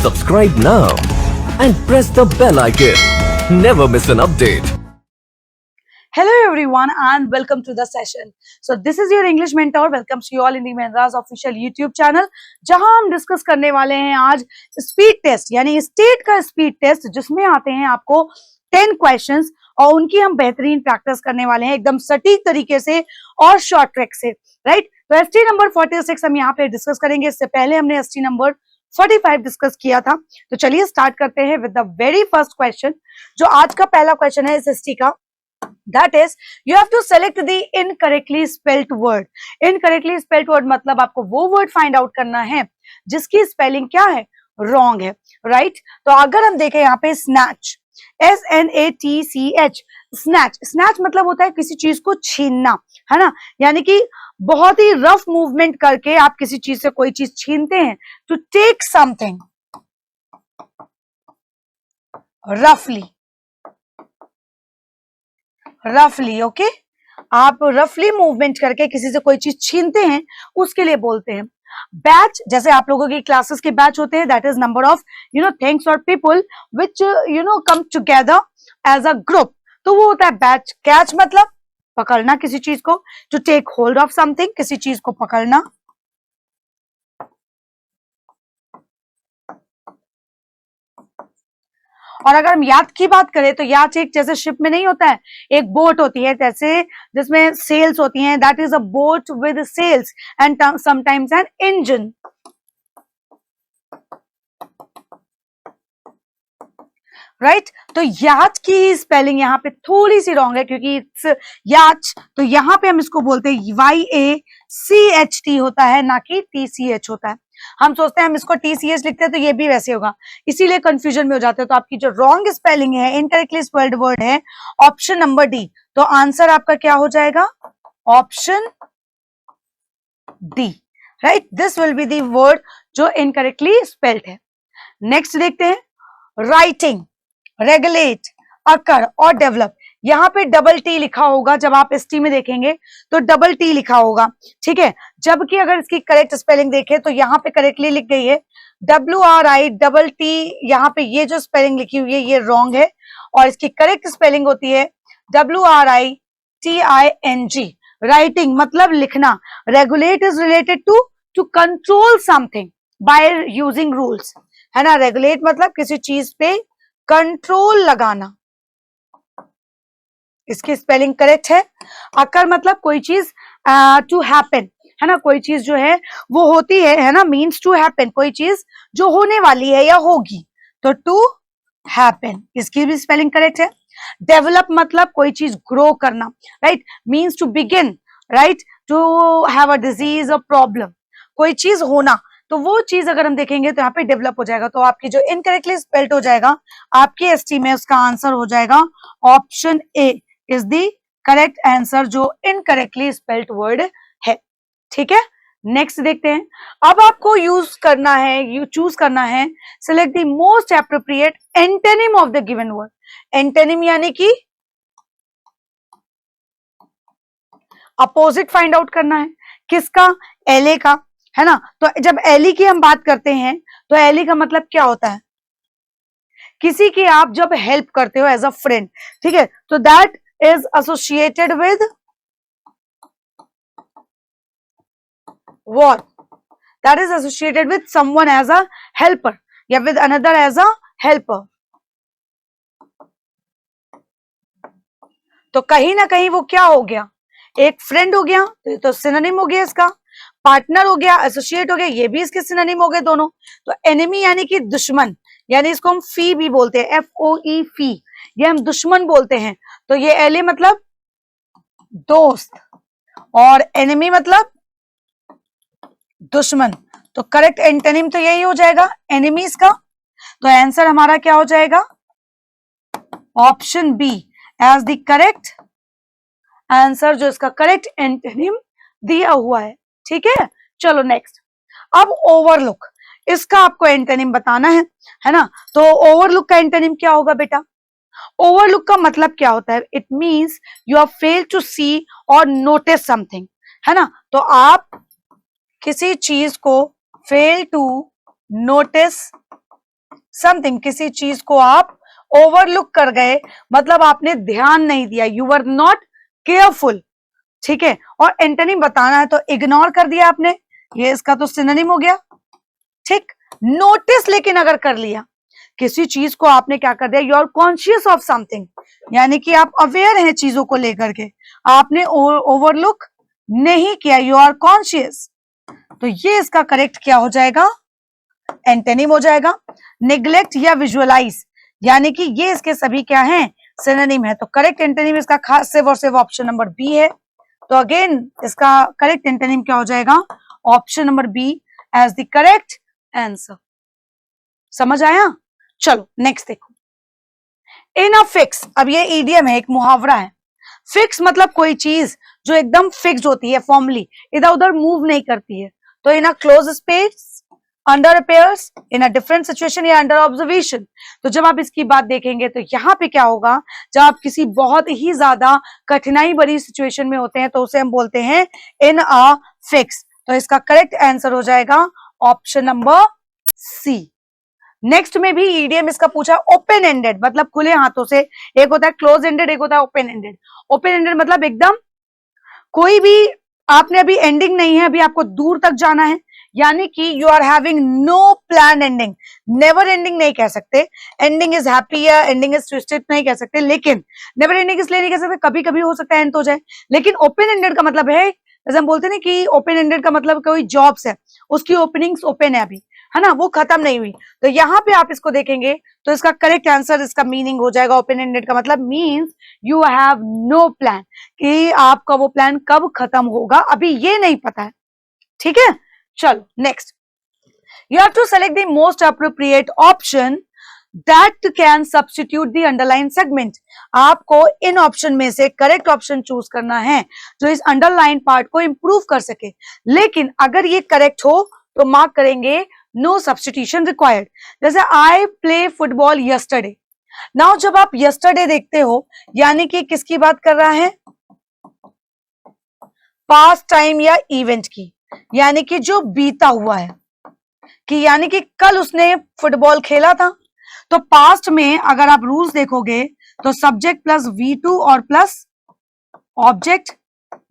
Subscribe now and press the bell icon. Never miss an update. Hello everyone and welcome to the session. So this is your English mentor. Welcomes you all in the Mendra's official YouTube channel. जहां हम discuss करने वाले हैं आज speed test यानी state का speed test जिसमें आते हैं आपको 10 क्वेश्चंस और उनकी हम बेहतरीन प्रैक्टिस करने वाले हैं एकदम सटीक तरीके से और शॉर्ट ट्रैक से, राइट। तो एसटी नंबर 46 हम यहाँ पे डिस्कस करेंगे। इससे पहले हमने एसटी नंबर 45 डिस्कस किया था। तो चलिए स्टार्ट करते हैं with the very first question. जो आज का पहला क्वेश्चन है इस एसटी का, that is you have to select the incorrectly spelt word. Incorrectly spelt word मतलब आपको वो word find out करना है जिसकी स्पेलिंग क्या है, wrong है, right? तो अगर हम देखें यहाँ पे snatch, SNATCH, snatch, snatch मतलब होता है किसी चीज को छीनना, है ना, यानी कि बहुत ही रफ मूवमेंट करके आप किसी चीज से कोई चीज छीनते हैं। to take something रफली, ओके, आप रफली मूवमेंट करके किसी से कोई चीज छीनते हैं उसके लिए बोलते हैं। बैच, जैसे आप लोगों की क्लासेस के बैच होते हैं, that is number of things और people which come together as a group, तो वो होता है बैच। कैच मतलब पकड़ना किसी चीज को, to take hold of something, किसी चीज को पकड़ना। और अगर हम याच की बात करें तो याच एक जैसे शिप में नहीं होता है, एक बोट होती है जैसे जिसमें सेल्स होती हैं, that is a boat with sails and sometimes an engine, right. तो याच की स्पेलिंग यहाँ पे थोड़ी सी रॉन्ग है क्योंकि इट्स याच, तो यहाँ पे हम इसको बोलते हैं YACHT होता है, ना कि TCH होता है। हम सोचते हैं हम इसको TCH लिखते हैं तो ये भी वैसे होगा, इसीलिए कंफ्यूजन में हो जाते हैं। तो आपकी जो रॉन्ग स्पेलिंग है, इनकरेक्टली स्पेल्ड वर्ड है ऑप्शन नंबर डी। तो आंसर आपका क्या हो जाएगा, option D, right. This will be the word जो इनकरेक्टली स्पेल्ड है। नेक्स्ट देखते हैं, राइटिंग, रेगुलेट, अकर और डेवलप। यहाँ पे डबल टी लिखा होगा, जब आप एसटी में देखेंगे तो डबल टी लिखा होगा, ठीक है। जबकि अगर इसकी करेक्ट स्पेलिंग देखें तो यहाँ पे करेक्टली लिख गई है WRI टी, यहाँ पे ये जो स्पेलिंग लिखी हुई है ये रॉन्ग है और इसकी करेक्ट स्पेलिंग होती है WRITING। राइटिंग मतलब लिखना, regulate is related to control something by using rules, है ना। रेगुलेट मतलब किसी चीज पे कंट्रोल लगाना, इसकी स्पेलिंग करेक्ट है। अकर मतलब कोई चीज टू हैपन, है ना, कोई चीज जो है वो होती है ना, मीन्स टू हैपन, कोई चीज जो होने वाली है या होगी, तो टू हैपन, इसकी भी स्पेलिंग करेक्ट है। डेवलप मतलब कोई चीज ग्रो करना, right, means to begin, right, to have a disease, a problem, कोई चीज होना, तो वो चीज अगर हम देखेंगे तो यहाँ पे डेवलप हो जाएगा। तो आपकी जो इनकरेक्टली स्पेल्ड हो जाएगा आपके एसटी में, उसका आंसर हो जाएगा option A is the correct answer जो इनकरेक्टली स्पेल्ड वर्ड है, ठीक है। नेक्स्ट देखते हैं। अब आपको यूज करना है, यू चूज करना है, select the most appropriate antonym of the given word. Antonym यानी कि अपोजिट फाइंड आउट करना है, किसका, एलए का, है ना। तो जब एली की हम बात करते हैं तो एली का मतलब क्या होता है, किसी की आप जब हेल्प करते हो एज अ फ्रेंड, ठीक है, तो that is associated with what, that is associated with someone as a helper या with another as a helper. तो कहीं ना कहीं वो क्या हो गया, एक फ्रेंड हो गया, तो सिनोनिम हो गया इसका, पार्टनर हो गया, एसोसिएट हो गया, ये भी इसके सिनोनिम हो गए दोनों। तो एनिमी यानी कि दुश्मन, यानी इसको हम फी भी बोलते हैं, FOE फी, ये हम दुश्मन बोलते हैं। तो ये एले मतलब दोस्त और एनिमी मतलब दुश्मन, तो करेक्ट एंटोनिम तो यही हो जाएगा एनिमीज का। तो आंसर हमारा क्या हो जाएगा, option B as the correct answer, जो इसका करेक्ट एंटोनिम दिया हुआ है, ठीक है। चलो नेक्स्ट, अब ओवरलुक, इसका आपको एंटोनिम बताना है ना। तो ओवरलुक का एंटोनिम क्या होगा बेटा, ओवरलुक का मतलब क्या होता है, it means you are fail to see और नोटिस समथिंग, है ना। तो आप किसी चीज को फेल टू नोटिस समथिंग, किसी चीज को आप ओवरलुक कर गए, मतलब आपने ध्यान नहीं दिया, यू वर नॉट केयरफुल, ठीक है। और एंटोनिम बताना है तो इग्नोर कर दिया आपने, ये इसका तो सिनोनिम हो गया, ठीक। नोटिस लेकिन अगर कर लिया, किसी चीज को आपने क्या कर दिया, you are conscious of something, यानी कि आप अवेयर हैं चीजों को लेकर के, आपने ओवरलुक नहीं किया, यू आर कॉन्शियस, तो ये इसका करेक्ट क्या हो जाएगा, एंटोनिम हो जाएगा। निग्लेक्ट या विजुअलाइज, यानी कि ये इसके सभी क्या हैं, सिनोनिम है, तो करेक्ट एंटोनिम इसका खास सिर्फ और सिर्फ ऑप्शन नंबर बी है। तो अगेन इसका करेक्ट एंटोनिम क्या हो जाएगा, option number B as the correct answer. समझ आया? चलो नेक्स्ट देखो, इन अ फिक्स, अब ये ईडियम है, एक मुहावरा है। फिक्स मतलब कोई चीज जो एकदम फिक्स होती है, फॉर्मली इधर उधर मूव नहीं करती है, तो in a close space, under appears, in a different situation या अंडर ऑब्जर्वेशन। तो जब आप इसकी बात देखेंगे तो यहाँ पे क्या होगा, जब आप किसी बहुत ही ज्यादा कठिनाई भरी सिचुएशन में होते हैं तो उसे हम बोलते हैं इन अ फिक्स। तो इसका करेक्ट आंसर हो जाएगा ऑप्शन नंबर सी। नेक्स्ट में भी ईडीएम इसका पूछा, ओपन एंडेड मतलब खुले हाथों से, एक होता है क्लोज एंडेड, एक होता है ओपन एंडेड। ओपन एंडेड मतलब एकदम कोई भी, आपने अभी एंडिंग नहीं है, अभी आपको दूर तक जाना है, यानी कि you are having no plan ending. Never ending नहीं कह सकते, एंडिंग इज हैप्पी या एंडिंग इज ट्विस्टेड नहीं कह सकते, लेकिन नेवर एंडिंग इसलिए नहीं कह सकते, कभी कभी हो सकता है एंड हो जाए। लेकिन ओपन एंडेड का मतलब है, जैसे हम बोलते हैं ना कि ओपन एंडेड का मतलब कोई जॉब्स है, उसकी ओपनिंग्स ओपन है अभी, है ना, वो खत्म नहीं हुई। तो यहाँ पे आप इसको देखेंगे तो इसका करेक्ट आंसर, इसका मीनिंग हो जाएगा, ओपन एंडेड का मतलब means you have no plan, कि आपका वो प्लान कब खत्म होगा अभी ये नहीं पता है, ठीक है। चलो next, you have to select the most appropriate option that can substitute the underline segment. आपको इन ऑप्शन में से करेक्ट ऑप्शन चूज करना है जो इस अंडरलाइन पार्ट को इंप्रूव कर सके, लेकिन अगर ये करेक्ट हो तो मार्क करेंगे नो सब्स्टिट्यूशन रिक्वायर्ड। जैसे I play football yesterday, now जब आप यस्टरडे देखते हो यानी कि किसकी बात कर रहा है, पास्ट टाइम या इवेंट की, यानी कि जो बीता हुआ है, कि यानी कि कल उसने फुटबॉल खेला था। तो पास्ट में अगर आप रूल्स देखोगे तो सब्जेक्ट प्लस V2 और प्लस ऑब्जेक्ट,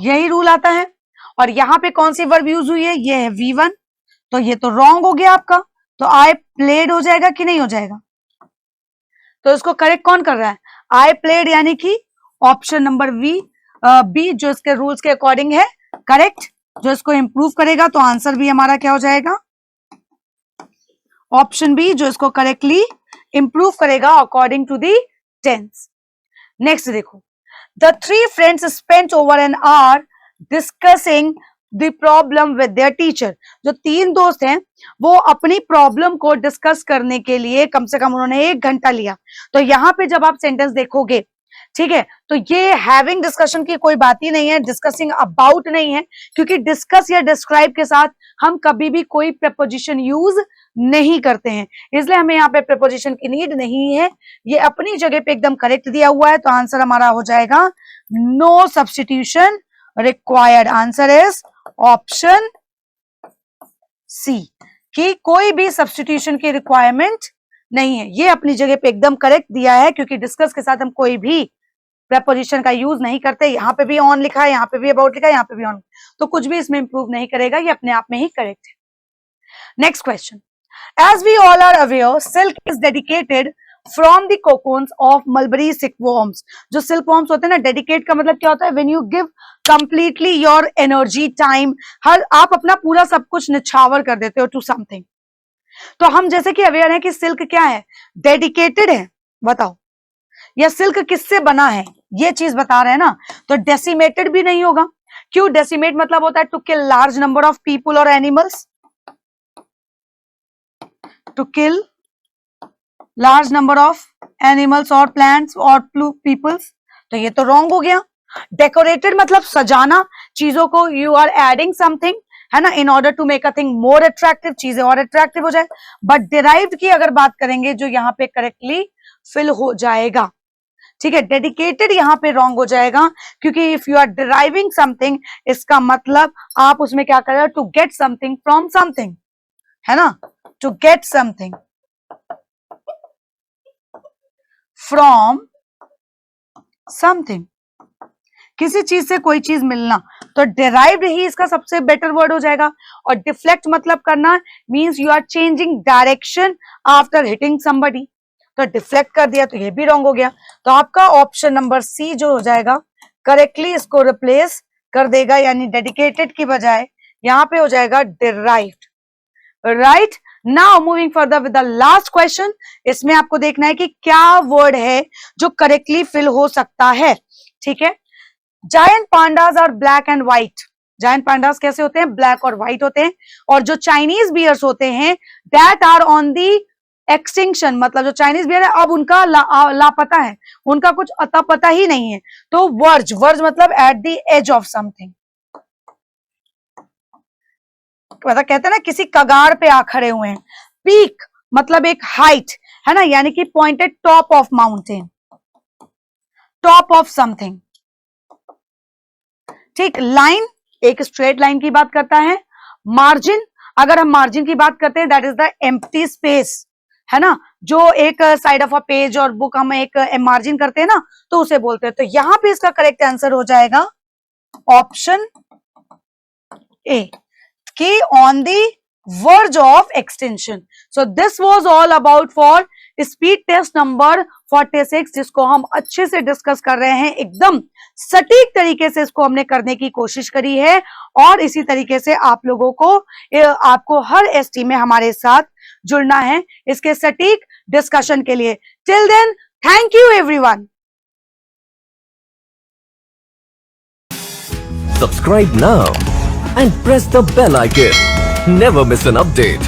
यही रूल आता है। और यहां पे कौन सी वर्ब यूज हुई है, ये है V1, तो ये तो रॉन्ग हो गया आपका, तो आई प्लेड हो जाएगा कि नहीं हो जाएगा, तो इसको करेक्ट कौन कर रहा है, आई प्लेड, यानी कि ऑप्शन नंबर बी जो इसके रूल्स के अकॉर्डिंग है करेक्ट, जो इसको इंप्रूव करेगा। तो आंसर भी हमारा क्या हो जाएगा, ऑप्शन बी, जो इसको करेक्टली इंप्रूव करेगा according to the tense. Next देखो, the three friends spent over an hour discussing the problem with their teacher. जो तीन दोस्त हैं वो अपनी प्रॉब्लम को डिस्कस करने के लिए कम से कम उन्होंने 1 घंटा लिया। तो यहाँ पे जब आप सेंटेंस देखोगे, ठीक है, तो ये हैविंग डिस्कशन की कोई बात ही नहीं है, डिस्कसिंग अबाउट नहीं है, क्योंकि डिस्कस या डिस्क्राइब के साथ हम कभी भी कोई प्रेपोजिशन यूज नहीं करते हैं, इसलिए हमें यहाँ पे प्रेपोजिशन की नीड नहीं है। ये अपनी जगह पे एकदम करेक्ट दिया हुआ है, तो आंसर हमारा हो जाएगा no substitution required. Answer is option C, कि कोई भी सब्स्टिट्यूशन की रिक्वायरमेंट नहीं है, ये अपनी जगह पे एकदम करेक्ट दिया है, क्योंकि डिस्कस के साथ हम कोई भी प्रेपोजिशन का यूज नहीं करते। यहाँ पे भी ऑन लिखा है, यहाँ पे भी अबाउट लिखा है, यहाँ पे भी ऑन, तो कुछ भी इसमें इंप्रूव नहीं करेगा, ये अपने आप में ही करेक्ट है। Next question, as we all are aware silk is dedicated from the cocoons of mulberry silkworms. जो सिल्कवॉर्म्स होते हैं ना, डेडिकेट का मतलब क्या होता है, when you give completely your energy time, हर आप अपना पूरा सब कुछ निछावर कर देते हो टू समथिंग। तो हम जैसे कि अवेयर है कि सिल्क क्या है, डेडिकेटेड है, बताओ, या सिल्क किससे बना है, ये चीज बता रहे हैं ना, तो डेसिमेटेड भी नहीं होगा। क्यों, डेसिमेट मतलब होता है to kill large number of people और animals, to kill large number of animals और प्लांट्स और पीपल्स, तो ये तो रॉन्ग हो गया। डेकोरेटेड मतलब सजाना चीजों को, यू आर एडिंग समथिंग, है ना, in order to make a thing more attractive, चीजें और अट्रैक्टिव हो जाए। बट डिराइव्ड की अगर बात करेंगे, जो यहाँ पे करेक्टली फिल हो जाएगा, ठीक है, डेडिकेटेड यहाँ पे रॉन्ग हो जाएगा, क्योंकि if you are deriving something, इसका मतलब आप उसमें क्या कर रहे हो, to get something from something, है ना, to get something. From something, किसी चीज से कोई चीज मिलना, तो डिराइव्ड ही इसका सबसे बेटर वर्ड हो जाएगा। और डिफ्लेक्ट मतलब करना means you are changing direction after hitting somebody, तो डिफ्लेक्ट कर दिया तो ये भी रॉन्ग हो गया। तो आपका ऑप्शन नंबर सी जो हो जाएगा करेक्टली इसको रिप्लेस कर देगा, यानी डेडिकेटेड की बजाय यहां पे हो जाएगा derived. Right, now moving further with the last question. इसमें आपको देखना है कि क्या वर्ड है जो करेक्टली फिल हो सकता है। ठीक है, giant pandas are black and white. Giant pandas कैसे होते हैं? ब्लैक और व्हाइट होते हैं। और जो चाइनीज बियर्स होते हैं that are on the extinction, मतलब जो चाइनीज बियर है अब उनका लापता है, उनका कुछ अता पता ही नहीं है। तो वर्ज, वर्ज मतलब at the edge of something, मतलब कहते हैं ना किसी कगार पे आ खड़े हुए हैं। पीक मतलब एक हाइट है ना, यानी कि pointed top of mountain, top of something. ठीक, लाइन एक स्ट्रेट लाइन की बात करता है। मार्जिन, अगर हम मार्जिन की बात करते हैं that is the empty space, है ना, जो एक साइड ऑफ अ पेज और बुक हम एक मार्जिन करते हैं ना, तो उसे बोलते हैं। तो यहां पे इसका करेक्ट आंसर हो जाएगा ऑप्शन ए, कि on the verge of extension. So this was all about for speed test number 46, जिसको हम अच्छे से डिस्कस कर रहे हैं, एकदम सटीक तरीके से इसको हमने करने की कोशिश करी है। और इसी तरीके से आप लोगों को आपको हर एसटी में हमारे साथ जुड़ना है इसके सटीक डिस्कशन के लिए। Till then, thank you everyone. Subscribe now and press the bell icon. Never miss an update.